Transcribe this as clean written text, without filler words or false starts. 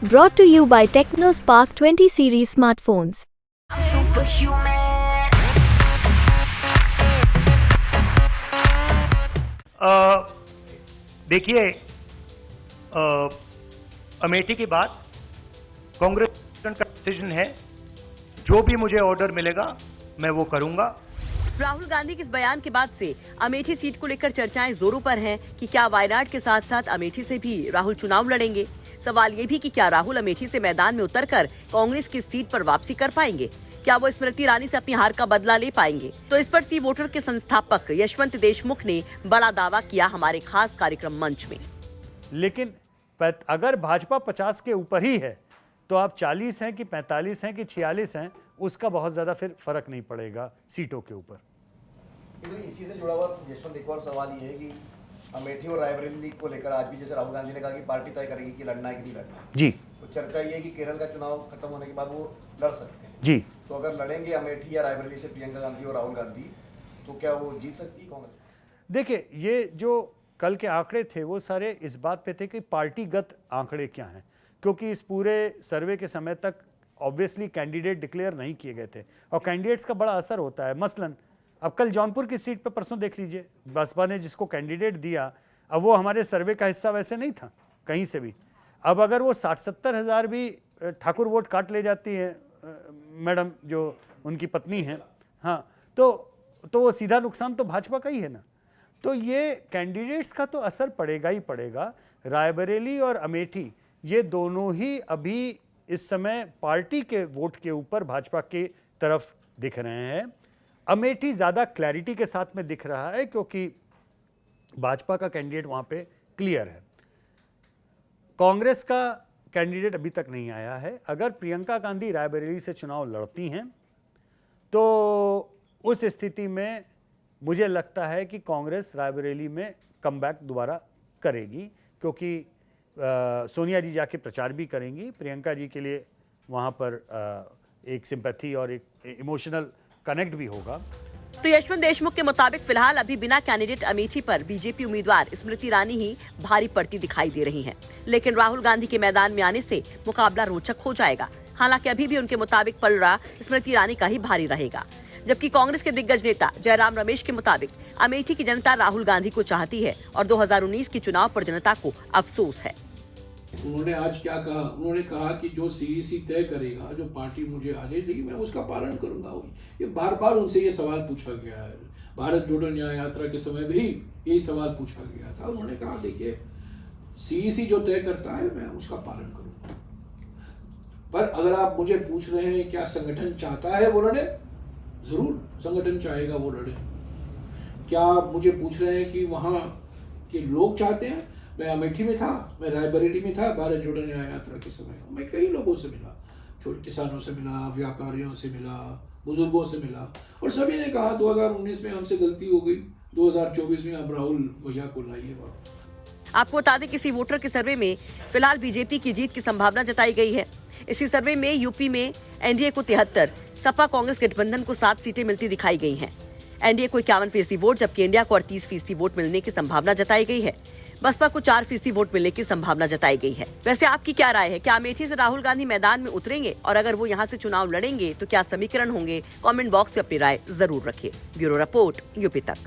Brought to you by TechnoSpark 20 series smartphones. देखिए, अमेठी की बात कांग्रेस का डिसीजन है। जो भी मुझे ऑर्डर मिलेगा मैं वो करूंगा। राहुल गांधी के इस बयान के बाद से अमेठी सीट को लेकर चर्चाएं जोरों पर हैं कि क्या वायनाड के साथ साथ अमेठी से भी राहुल चुनाव लड़ेंगे। सवाल ये भी कि क्या राहुल अमेठी से मैदान में उतरकर कांग्रेस की सीट पर वापसी कर पाएंगे, क्या वो स्मृति ईरानी से अपनी हार का बदला ले पाएंगे। तो इस पर सी वोटर के संस्थापक यशवंत देशमुख ने बड़ा दावा किया हमारे खास कार्यक्रम मंच में। लेकिन अगर भाजपा 50 के ऊपर ही है तो आप 40 हैं कि 45 हैं कि 46 हैं, उसका बहुत ज्यादा फिर फर्क नहीं पड़ेगा सीटों के ऊपर। इसी से जुड़ा हुआ यशवंत एक और सवाल ये है कि अमेठी और रायबरेली को लेकर आज भी जैसे राहुल गांधी ने कहा कि पार्टी तय करेगी कि लड़ना है कि नहीं लड़ना जी, तो चर्चा ये है कि केरल का चुनाव खत्म होने के बाद वो लड़ सकते हैं जी। तो अगर लड़ेंगे अमेठी या रायबरेली से प्रियंका गांधी और राहुल गांधी, तो क्या वो जीत सकती है कांग्रेस? देखिए, ये जो कल के आंकड़े थे वो सारे इस बात पे थे कि पार्टीगत आंकड़े क्या हैं, क्योंकि इस पूरे सर्वे के समय तक ऑब्वियसली कैंडिडेट डिक्लेयर नहीं किए गए थे और कैंडिडेट्स का बड़ा असर होता है। मसलन अब कल जौनपुर की सीट पर परसों देख लीजिए, बसपा ने जिसको कैंडिडेट दिया, अब वो हमारे सर्वे का हिस्सा वैसे नहीं था कहीं से भी। अब अगर वो 60-70 हज़ार भी ठाकुर वोट काट ले जाती है मैडम जो उनकी पत्नी है, हाँ, तो वो सीधा नुकसान तो भाजपा का ही है ना। तो ये कैंडिडेट्स का तो असर पड़ेगा ही पड़ेगा। रायबरेली और अमेठी ये दोनों ही अभी इस समय पार्टी के वोट के ऊपर भाजपा की तरफ दिख रहे हैं। अमेठी ज़्यादा क्लैरिटी के साथ में दिख रहा है क्योंकि भाजपा का कैंडिडेट वहाँ पे क्लियर है। कांग्रेस का कैंडिडेट अभी तक नहीं आया है। अगर प्रियंका गांधी रायबरेली से चुनाव लड़ती हैं तो उस स्थिति में मुझे लगता है कि कांग्रेस रायबरेली में कमबैक दोबारा करेगी, क्योंकि सोनिया जी जाके प्रचार भी करेंगी। प्रियंका जी के लिए वहाँ पर एक सिंपैथी और एक इमोशनल कनेक्ट भी होगा। तो यशवंत देशमुख के मुताबिक फिलहाल अभी बिना कैंडिडेट अमेठी पर बीजेपी उम्मीदवार स्मृति ईरानी ही भारी पड़ती दिखाई दे रही हैं। लेकिन राहुल गांधी के मैदान में आने से मुकाबला रोचक हो जाएगा। हालांकि अभी भी उनके मुताबिक पलड़ा स्मृति ईरानी का ही भारी रहेगा, जबकि कांग्रेस के दिग्गज नेता जयराम रमेश के मुताबिक अमेठी की जनता राहुल गांधी को चाहती है और 2019 के चुनाव पर जनता को अफसोस है। उन्होंने आज क्या कहा? उन्होंने कहा कि जो सीईसी तय करेगा, जो पार्टी मुझे आदेश देगी, मैं उसका पालन करूंगा। ये बार बार उनसे ये सवाल पूछा गया है। भारत जोड़ो न्याय यात्रा के समय भी यही सवाल पूछा गया था। उन्होंने कहा देखिए, सीईसी जो तय करता है मैं उसका पालन करूंगा। पर अगर आप मुझे पूछ रहे हैं क्या संगठन चाहता है वो लड़े, जरूर संगठन चाहेगा वो लड़े। क्या आप मुझे पूछ रहे हैं कि वहाँ के लोग चाहते हैं? मैं अमेठी में था, मैं रायबरेली में था भारत जोड़ो न्याय यात्रा के समय। मैं कई लोगों से मिला, छोटे किसानों से मिला, व्यापारियों से मिला, बुजुर्गों से मिला, और सभी ने कहा 2019 में हमसे गलती हो गई, 2024 में अब राहुल भैया को लाइए वापस। आपको बता दें किसी वोटर के सर्वे में फिलहाल बीजेपी की जीत की संभावना जताई गई है। इसी सर्वे में यूपी में एनडीए को 73, सपा कांग्रेस गठबंधन को 7 सीटें मिलती दिखाई गई हैं। एनडीए को 51% वोट, जबकि इंडिया को 38% वोट मिलने की संभावना जताई गई है। बसपा को 4% वोट मिलने की संभावना जताई गई है। वैसे आपकी क्या राय है? क्या अमेठी से राहुल गांधी मैदान में उतरेंगे? और अगर वो यहाँ से चुनाव लड़ेंगे तो क्या समीकरण होंगे? कमेंट बॉक्स में अपनी राय जरूर रखिए। ब्यूरो रिपोर्ट, यूपी तक।